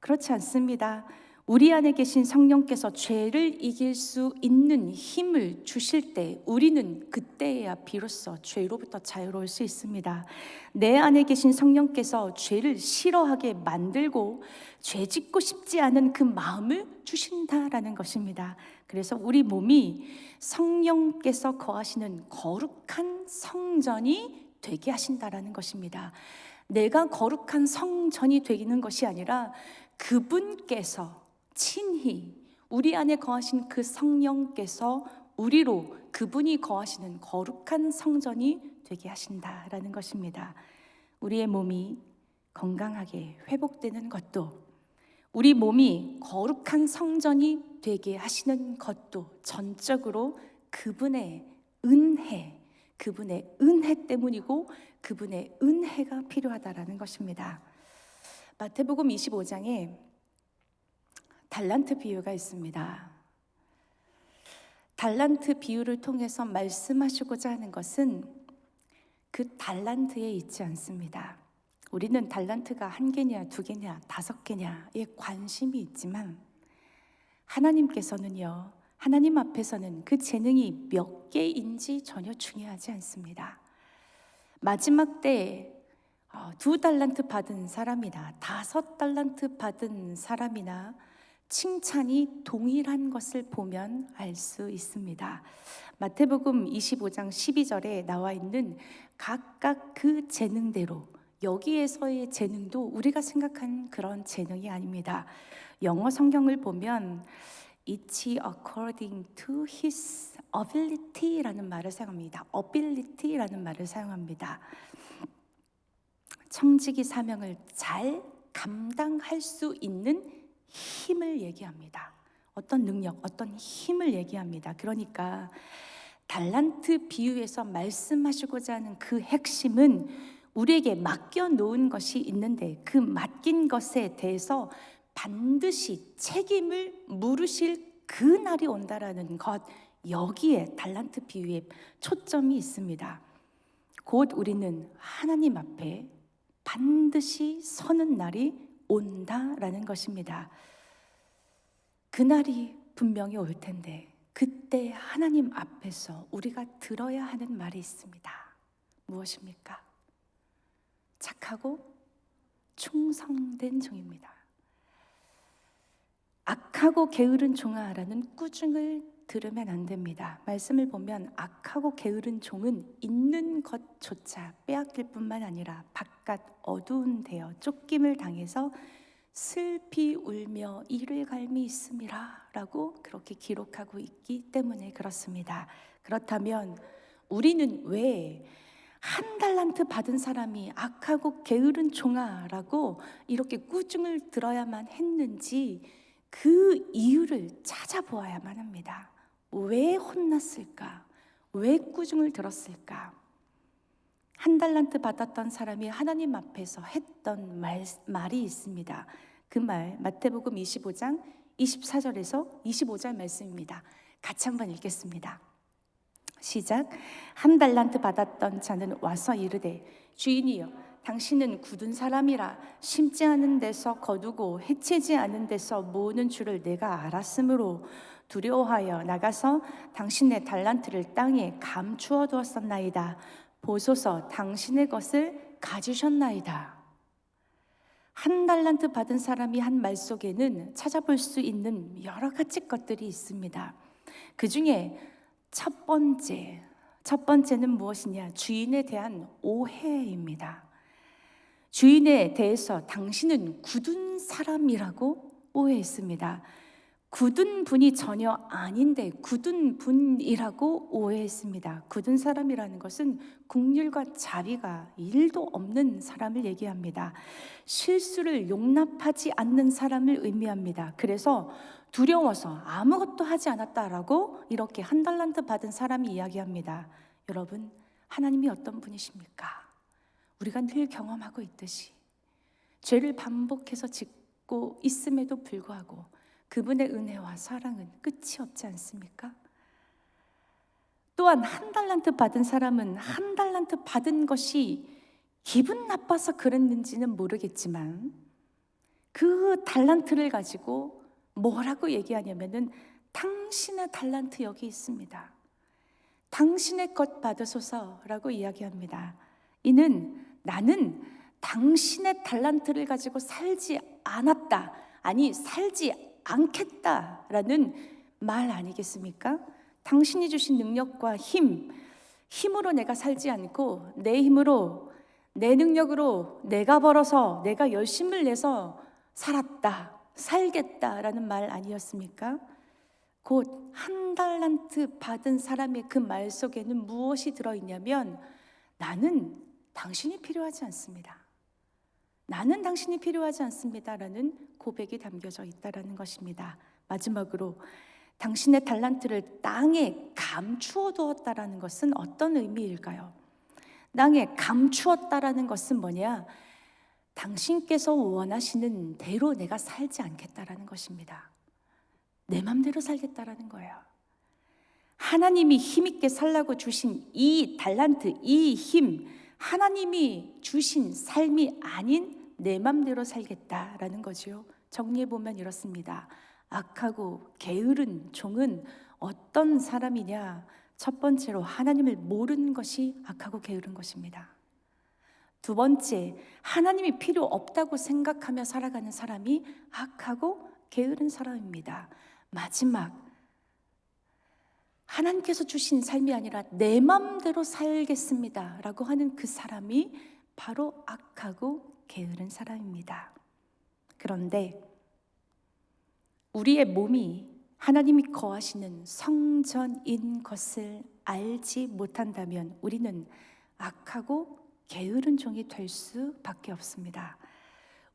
그렇지 않습니다. 우리 안에 계신 성령께서 죄를 이길 수 있는 힘을 주실 때 우리는 그때야 비로소 죄로부터 자유로울 수 있습니다. 내 안에 계신 성령께서 죄를 싫어하게 만들고 죄 짓고 싶지 않은 그 마음을 주신다라는 것입니다. 그래서 우리 몸이 성령께서 거하시는 거룩한 성전이 되게 하신다라는 것입니다. 내가 거룩한 성전이 되는 것이 아니라 그분께서 친히 우리 안에 거하신 그 성령께서 우리로 그분이 거하시는 거룩한 성전이 되게 하신다라는 것입니다. 우리의 몸이 건강하게 회복되는 것도, 우리 몸이 거룩한 성전이 되게 하시는 것도 전적으로 그분의 은혜 때문이고 그분의 은혜가 필요하다라는 것입니다. 마태복음 25장에 달란트 비유가 있습니다. 달란트 비유를 통해서 말씀하시고자 하는 것은 그 달란트에 있지 않습니다. 우리는 달란트가 1개냐 2개냐 5개냐에 관심이 있지만 하나님께서는요, 하나님 앞에서는 그 재능이 몇 개인지 전혀 중요하지 않습니다. 마지막 때에 2달란트 받은 사람이나 5달란트 받은 사람이나 칭찬이 동일한 것을 보면 알 수 있습니다. 마태복음 25장 12절에 나와 있는 각각 그 재능대로, 여기에서의 재능도 우리가 생각한 그런 재능이 아닙니다. 영어 성경을 보면 It's according to his ability라는 말을 사용합니다. ability라는 말을 사용합니다. 청지기 사명을 잘 감당할 수 있는 힘을 얘기합니다. 어떤 능력, 어떤 힘을 얘기합니다. 그러니까 달란트 비유에서 말씀하시고자 하는 그 핵심은 우리에게 맡겨놓은 것이 있는데 그 맡긴 것에 대해서 반드시 책임을 물으실 그 날이 온다라는 것, 여기에 달란트 비유에 초점이 있습니다. 곧 우리는 하나님 앞에 반드시 서는 날이 온다라는 것입니다. 그날이 분명히 올 텐데 그때 하나님 앞에서 우리가 들어야 하는 말이 있습니다. 무엇입니까? 착하고 충성된 종입니다. 악하고 게으른 종아라는 꾸중을 들으면 안 됩니다. 말씀을 보면 악하고 게으른 종은 있는 것조차 빼앗길 뿐만 아니라 바깥 어두운 데어 쫓김을 당해서 슬피 울며 이를 갈미 있음이라 라고 그렇게 기록하고 있기 때문에 그렇습니다. 그렇다면 우리는 왜 1달란트 받은 사람이 악하고 게으른 종아라고 이렇게 꾸중을 들어야만 했는지 그 이유를 찾아보아야만 합니다. 왜 혼났을까? 왜 꾸중을 들었을까? 1달란트 받았던 사람이 하나님 앞에서 했던 말이 있습니다. 그 말 마태복음 25장 24절에서 25절 말씀입니다. 같이 한번 읽겠습니다. 시작. 1달란트 받았던 자는 와서 이르되 주인이여 당신은 굳은 사람이라 심지 않은 데서 거두고 해치지 않은 데서 모으는 줄을 내가 알았으므로 두려워하여 나가서 당신의 달란트를 땅에 감추어 두었었나이다. 보소서 당신의 것을 가지셨나이다. 1달란트 받은 사람이 한 말 속에는 찾아볼 수 있는 여러 가지 것들이 있습니다. 그 중에 첫 번째는 무엇이냐? 주인에 대한 오해입니다. 주인에 대해서 당신은 굳은 사람이라고 오해했습니다. 굳은 분이 전혀 아닌데 굳은 분이라고 오해했습니다. 굳은 사람이라는 것은 국률과 자비가 1도 없는 사람을 얘기합니다. 실수를 용납하지 않는 사람을 의미합니다. 그래서 두려워서 아무것도 하지 않았다라고 이렇게 1달란트 받은 사람이 이야기합니다. 여러분, 하나님이 어떤 분이십니까? 우리가 늘 경험하고 있듯이 죄를 반복해서 짓고 있음에도 불구하고 그분의 은혜와 사랑은 끝이 없지 않습니까? 또한 1달란트 받은 사람은 1달란트 받은 것이 기분 나빠서 그랬는지는 모르겠지만 그 달란트를 가지고 뭐라고 얘기하냐면은 당신의 달란트 여기 있습니다. 당신의 것 받으소서라고 이야기합니다. 이는 나는 당신의 달란트를 가지고 살지 않았다. 아니 살지 않겠다라는 말 아니겠습니까? 당신이 주신 능력과 힘으로 내가 살지 않고 내 힘으로 내 능력으로 내가 벌어서 내가 열심을 내서 살았다. 살겠다라는 말 아니었습니까? 곧 한 달란트 받은 사람의 그 말 속에는 무엇이 들어있냐면 나는 당신이 필요하지 않습니다. 나는 당신이 필요하지 않습니다라는 고백이 담겨져 있다라는 것입니다. 마지막으로 당신의 달란트를 땅에 감추어 두었다라는 것은 어떤 의미일까요? 땅에 감추었다라는 것은 뭐냐? 당신께서 원하시는 대로 내가 살지 않겠다라는 것입니다. 내 맘대로 살겠다라는 거예요. 하나님이 힘있게 살라고 주신 이 달란트, 이 힘, 하나님이 주신 삶이 아닌 내 맘대로 살겠다라는 거지요. 정리해보면 이렇습니다. 악하고 게으른 종은 어떤 사람이냐? 첫 번째로 하나님을 모르는 것이 악하고 게으른 것입니다. 두 번째, 하나님이 필요 없다고 생각하며 살아가는 사람이 악하고 게으른 사람입니다. 마지막, 하나님께서 주신 삶이 아니라 내 맘대로 살겠습니다 라고 하는 그 사람이 바로 악하고 게으른 사람입니다. 그런데 우리의 몸이 하나님이 거하시는 성전인 것을 알지 못한다면 우리는 악하고 게으른 종이 될 수밖에 없습니다.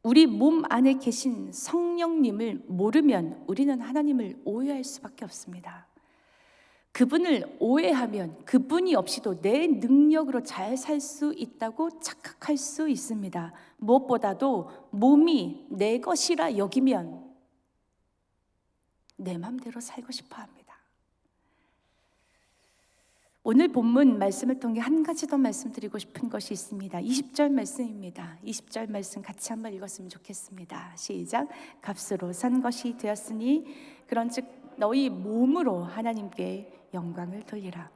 우리 몸 안에 계신 성령님을 모르면 우리는 하나님을 오해할 수밖에 없습니다. 그분을 오해하면 그분이 없이도 내 능력으로 잘 살 수 있다고 착각할 수 있습니다. 무엇보다도 몸이 내 것이라 여기면 내 맘대로 살고 싶어 합니다. 오늘 본문 말씀을 통해 한 가지 더 말씀드리고 싶은 것이 있습니다. 20절 말씀입니다. 20절 말씀 같이 한번 읽었으면 좋겠습니다. 시작. 값으로 산 것이 되었으니 그런즉 너희 몸으로 하나님께 영광을 돌리라.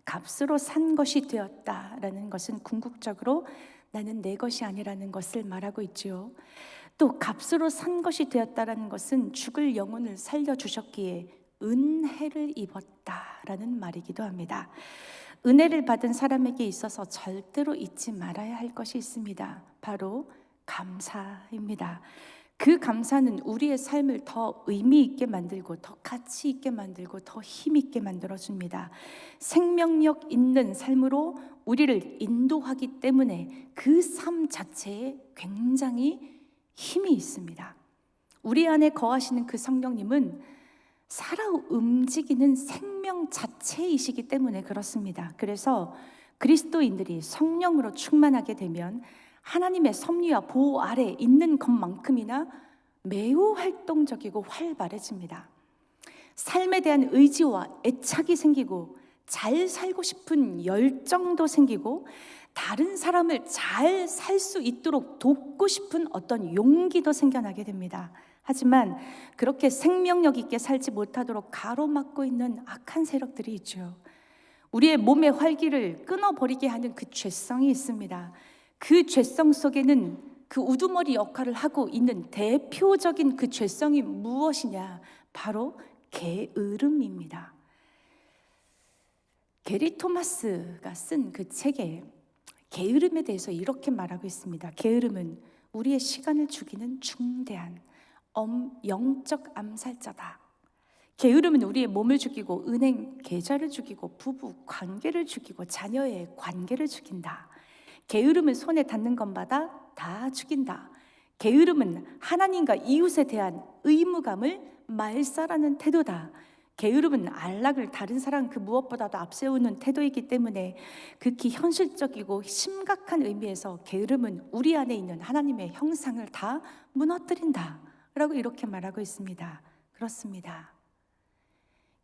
값으로 산 것이 되었다라는 것은 궁극적으로 나는 내 것이 아니라는 것을 말하고 있지요. 또 값으로 산 것이 되었다라는 것은 죽을 영혼을 살려주셨기에 은혜를 입었다라는 말이기도 합니다. 은혜를 받은 사람에게 있어서 절대로 잊지 말아야 할 것이 있습니다. 바로 감사입니다. 그 감사는 우리의 삶을 더 의미 있게 만들고 더 가치 있게 만들고 더 힘 있게 만들어줍니다. 생명력 있는 삶으로 우리를 인도하기 때문에 그 삶 자체에 굉장히 힘이 있습니다. 우리 안에 거하시는 그 성령님은 살아 움직이는 생명 자체이시기 때문에 그렇습니다. 그래서 그리스도인들이 성령으로 충만하게 되면 하나님의 섭리와 보호 아래 있는 것만큼이나 매우 활동적이고 활발해집니다. 삶에 대한 의지와 애착이 생기고 잘 살고 싶은 열정도 생기고 다른 사람을 잘 살 수 있도록 돕고 싶은 어떤 용기도 생겨나게 됩니다. 하지만 그렇게 생명력 있게 살지 못하도록 가로막고 있는 악한 세력들이 있죠. 우리의 몸의 활기를 끊어버리게 하는 그 죄성이 있습니다. 그 죄성 속에는 그 우두머리 역할을 하고 있는 대표적인 그 죄성이 무엇이냐? 바로 게으름입니다. 게리 토마스가 쓴 그 책에 게으름에 대해서 이렇게 말하고 있습니다. 게으름은 우리의 시간을 죽이는 중대한 영적 암살자다. 게으름은 우리의 몸을 죽이고 은행 계좌를 죽이고 부부 관계를 죽이고 자녀의 관계를 죽인다. 게으름은 손에 닿는 것마다 다 죽인다. 게으름은 하나님과 이웃에 대한 의무감을 말살하는 태도다. 게으름은 안락을 다른 사람 그 무엇보다도 앞세우는 태도이기 때문에 극히 현실적이고 심각한 의미에서 게으름은 우리 안에 있는 하나님의 형상을 다 무너뜨린다 라고 이렇게 말하고 있습니다. 그렇습니다.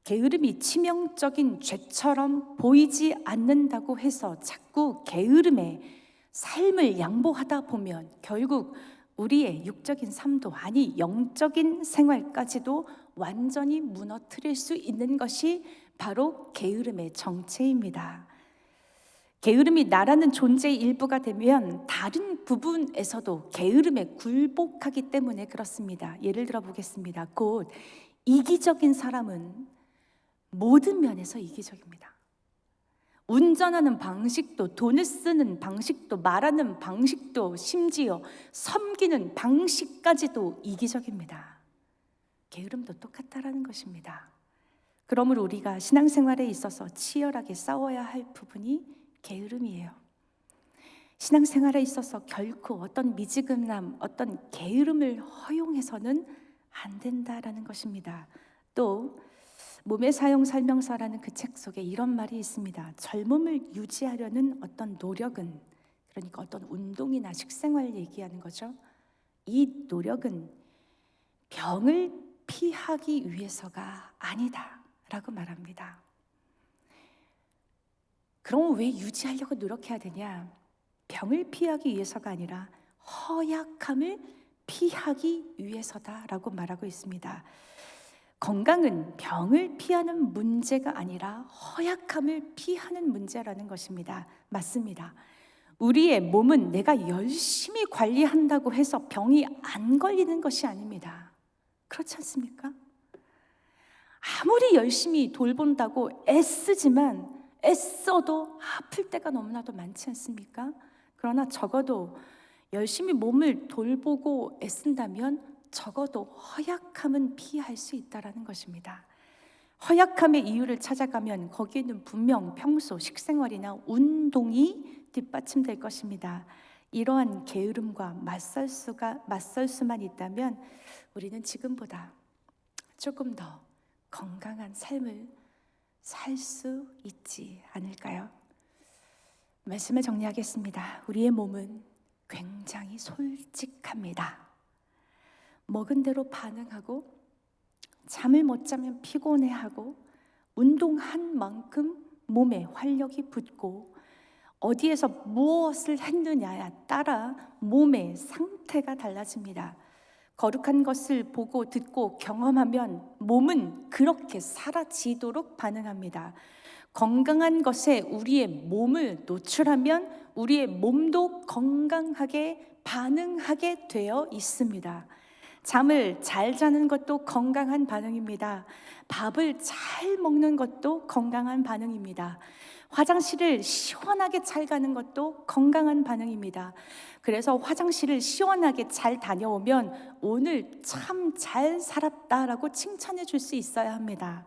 게으름이 치명적인 죄처럼 보이지 않는다고 해서 자꾸 게으름에 삶을 양보하다 보면 결국 우리의 육적인 삶도 아니 영적인 생활까지도 완전히 무너뜨릴 수 있는 것이 바로 게으름의 정체입니다. 게으름이 나라는 존재의 일부가 되면 다른 부분에서도 게으름에 굴복하기 때문에 그렇습니다. 예를 들어 보겠습니다. 곧 이기적인 사람은 모든 면에서 이기적입니다. 운전하는 방식도, 돈을 쓰는 방식도, 말하는 방식도, 심지어 섬기는 방식까지도 이기적입니다. 게으름도 똑같다라는 것입니다. 그러므로 우리가 신앙생활에 있어서 치열하게 싸워야 할 부분이 게으름이에요. 신앙생활에 있어서 결코 어떤 미지근함, 어떤 게으름을 허용해서는 안 된다라는 것입니다. 또 몸의 사용 설명서라는 그 책 속에 이런 말이 있습니다. 젊음을 유지하려는 어떤 노력은, 그러니까 어떤 운동이나 식생활 얘기하는 거죠. 이 노력은 병을 피하기 위해서가 아니다라고 말합니다. 그럼 왜 유지하려고 노력해야 되냐? 병을 피하기 위해서가 아니라 허약함을 피하기 위해서다라고 말하고 있습니다. 건강은 병을 피하는 문제가 아니라 허약함을 피하는 문제라는 것입니다. 맞습니다. 우리의 몸은 내가 열심히 관리한다고 해서 병이 안 걸리는 것이 아닙니다. 그렇지 않습니까? 아무리 열심히 돌본다고 애써도 아플 때가 너무나도 많지 않습니까? 그러나 적어도 열심히 몸을 돌보고 애쓴다면 적어도 허약함은 피할 수 있다는 것입니다. 허약함의 이유를 찾아가면 거기에는 분명 평소 식생활이나 운동이 뒷받침될 것입니다. 이러한 게으름과 맞설 수만 있다면 우리는 지금보다 조금 더 건강한 삶을 살 수 있지 않을까요? 말씀을 정리하겠습니다. 우리의 몸은 굉장히 솔직합니다. 먹은 대로 반응하고, 잠을 못 자면 피곤해하고, 운동한 만큼 몸에 활력이 붙고, 어디에서 무엇을 했느냐에 따라 몸의 상태가 달라집니다. 거룩한 것을 보고 듣고 경험하면 몸은 그렇게 사라지도록 반응합니다. 건강한 것에 우리의 몸을 노출하면 우리의 몸도 건강하게 반응하게 되어 있습니다. 잠을 잘 자는 것도 건강한 반응입니다. 밥을 잘 먹는 것도 건강한 반응입니다. 화장실을 시원하게 잘 가는 것도 건강한 반응입니다. 그래서 화장실을 시원하게 잘 다녀오면 오늘 참 잘 살았다라고 칭찬해 줄 수 있어야 합니다.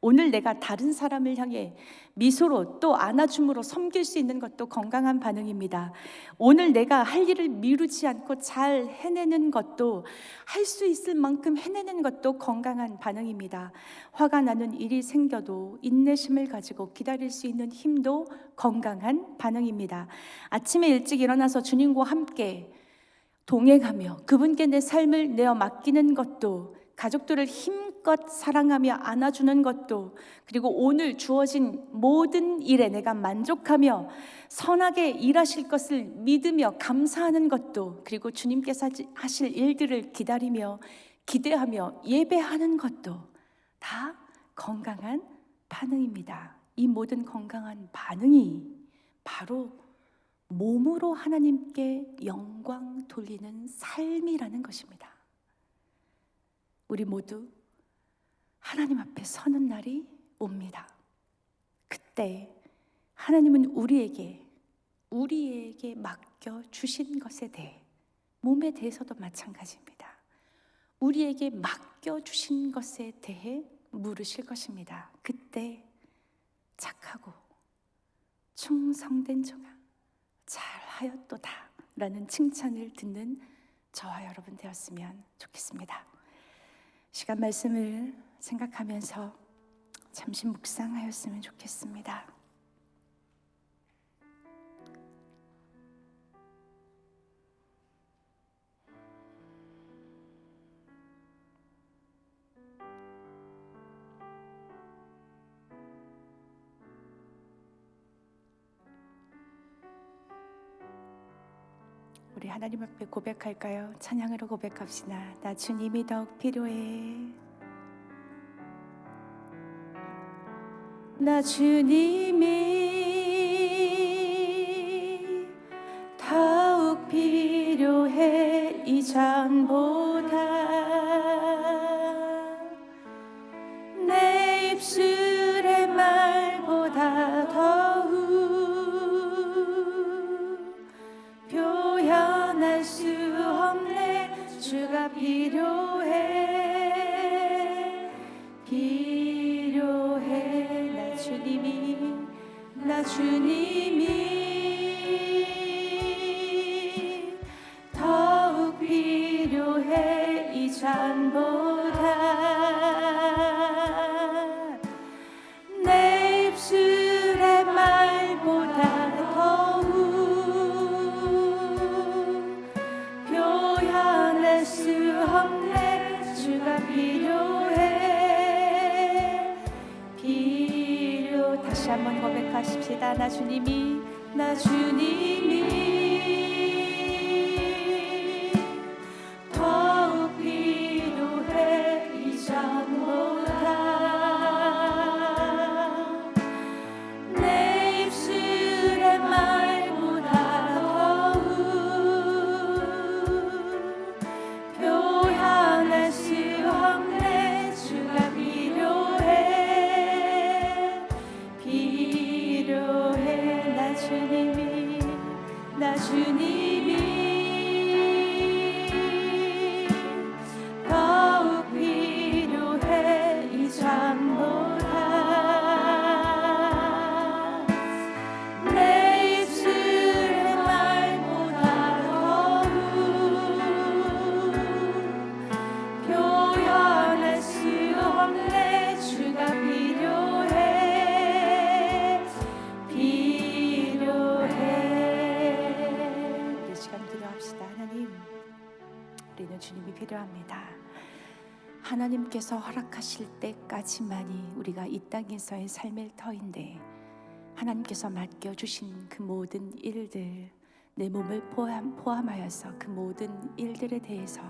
오늘 내가 다른 사람을 향해 미소로 또 안아줌으로 섬길 수 있는 것도 건강한 반응입니다. 오늘 내가 할 일을 미루지 않고 잘 해내는 것도, 할 수 있을 만큼 해내는 것도 건강한 반응입니다. 화가 나는 일이 생겨도 인내심을 가지고 기다릴 수 있는 힘도 건강한 반응입니다. 아침에 일찍 일어나서 주님과 함께 동행하며 그분께 내 삶을 내어 맡기는 것도, 가족들을 힘껏 사랑하며 안아주는 것도, 그리고 오늘 주어진 모든 일에 내가 만족하며 선하게 일하실 것을 믿으며 감사하는 것도, 그리고 주님께서 하실 일들을 기다리며 기대하며 예배하는 것도 다 건강한 반응입니다. 이 모든 건강한 반응이 바로 몸으로 하나님께 영광 돌리는 삶이라는 것입니다. 우리 모두 하나님 앞에 서는 날이 옵니다. 그때 하나님은 우리에게 맡겨주신 것에 대해, 몸에 대해서도 마찬가지입니다. 우리에게 맡겨주신 것에 대해 물으실 것입니다. 그때 착하고 충성된 종아, 잘하였도다 라는 칭찬을 듣는 저와 여러분 되었으면 좋겠습니다. 시간 말씀을 생각하면서 잠시 묵상하였으면 좋겠습니다. 우리 하나님 앞에 고백할까요? 찬양으로 고백합시다. 나 주님이 더욱 필요해. 나 주님이 더욱 필요해. 이전보다 내 입술의 말보다 더욱 표현할 수 없네. 주가 필요해, 필요해. 나 주님이 더욱 필요해. 이 잔보다 내 입술의 말보다 더욱 표현할 수 없네. 주가 필요해, 다시 한번 고백하십시다. 나 주님이 더욱 필요해. 이 잔보다 내 입술의 말보다 더욱 표현할 수 없네. 주가 필요해, 필요해. 나 주님이 더욱 필요해. 이 잔보다 내 입술의 말보다 더욱 표현할 수 없네. 주가 필요해, 필요해. 우리 시간 기도합시다. 하나님, 우리는 주님이 필요합니다. 하나님께서 허락하실 때까지만이 우리가 이 땅에서의 삶의 터인데, 하나님께서 맡겨주신 그 모든 일들, 내 몸을 포함하여서 그 모든 일들에 대해서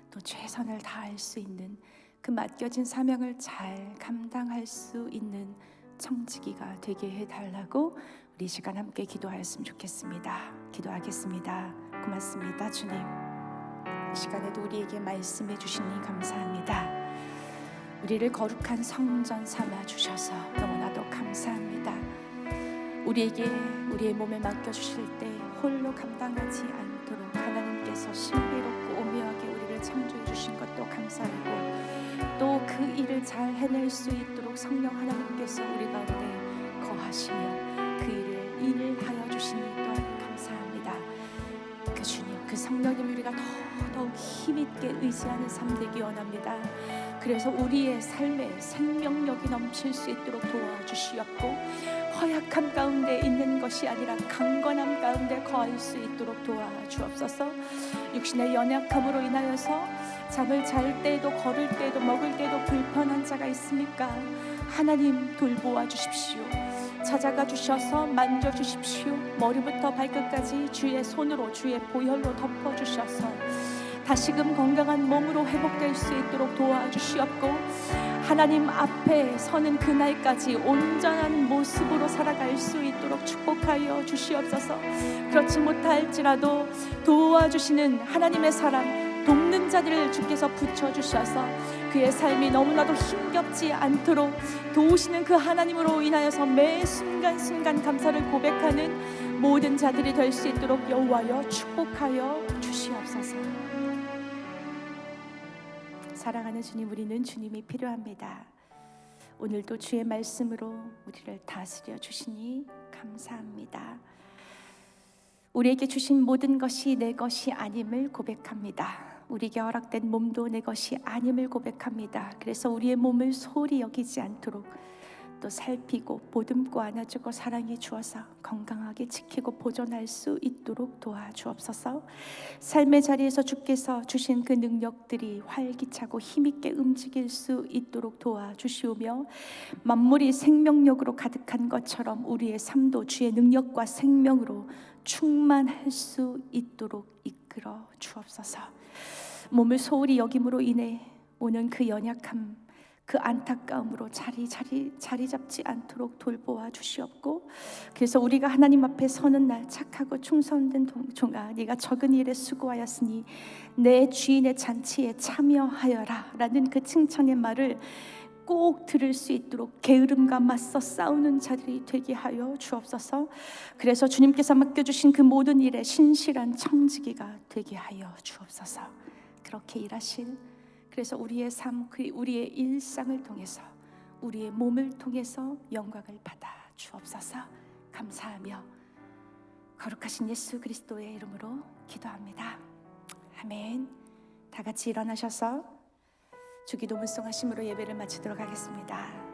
또 최선을 다할 수 있는 그 맡겨진 사명을 잘 감당할 수 있는 청지기가 되게 해달라고 우리 시간 함께 기도하였으면 좋겠습니다. 기도하겠습니다. 고맙습니다. 주님, 이 시간에도 우리에게 말씀해 주시니 감사합니다. 우리를 거룩한 성전 삼아 주셔서 너무나도 감사합니다. 우리에게 우리의 몸에 맡겨주실 때 홀로 감당하지 않도록 하나님께서 신비롭고 오묘하게 우리를 창조해 주신 것도 감사하고, 또 그 일을 잘 해낼 수 있도록 성령 하나님께서 우리 가운데 거하시며 그 일을 일하여 주시니 또한 감사합니다. 그 주님, 그 성령님 우리가 더욱 힘있게 의지하는 삶 되기 원합니다. 그래서 우리의 삶에 생명력이 넘칠 수 있도록 도와주시옵고, 허약함 가운데 있는 것이 아니라 강건함 가운데 거할 수 있도록 도와주옵소서. 육신의 연약함으로 인하여서 잠을 잘 때에도 걸을 때에도 먹을 때에도 불편한 자가 있습니까? 하나님 돌보아 주십시오. 찾아가 주셔서 만져 주십시오. 머리부터 발끝까지 주의 손으로, 주의 보혈로 덮어 주셔서 다시금 건강한 몸으로 회복될 수 있도록 도와주시옵고, 하나님 앞에 서는 그날까지 온전한 모습으로 살아갈 수 있도록 축복하여 주시옵소서. 그렇지 못할지라도 도와주시는 하나님의 사람, 돕는 자들을 주께서 붙여주셔서 그의 삶이 너무나도 힘겹지 않도록 도우시는 그 하나님으로 인하여서 매 순간순간 감사를 고백하는 모든 자들이 될 수 있도록 여호와여 축복하여 주시옵소서. 사랑하는 주님, 우리는 주님이 필요합니다. 오늘도 주의 말씀으로 우리를 다스려 주시니 감사합니다. 우리에게 주신 모든 것이 내 것이 아님을 고백합니다. 우리에게 허락된 몸도 내 것이 아님을 고백합니다. 그래서 우리의 몸을 소홀히 여기지 않도록 또 살피고 보듬고 안아주고 사랑해 주어서 건강하게 지키고 보존할 수 있도록 도와주옵소서. 삶의 자리에서 주께서 주신 그 능력들이 활기차고 힘있게 움직일 수 있도록 도와주시오며, 만물이 생명력으로 가득한 것처럼 우리의 삶도 주의 능력과 생명으로 충만할 수 있도록 이끌어 주옵소서. 몸을 소홀히 여김으로 인해 오는 그 연약함, 그 안타까움으로 자리 잡지 않도록 돌보아 주시옵고, 그래서 우리가 하나님 앞에 서는 날 착하고 충성된 종아, 네가 적은 일에 수고하였으니 내 주인의 잔치에 참여하여라 라는 그 칭찬의 말을 꼭 들을 수 있도록 게으름과 맞서 싸우는 자들이 되게 하여 주옵소서. 그래서 주님께서 맡겨주신 그 모든 일에 신실한 청지기가 되게 하여 주옵소서. 그렇게 일하신, 그래서 우리의 삶, 우리의 일상을 통해서, 우리의 몸을 통해서 영광을 받아 주옵소서. 감사하며 거룩하신 예수 그리스도의 이름으로 기도합니다. 아멘. 다 같이 일어나셔서 주기도 문송하심으로 예배를 마치도록 하겠습니다.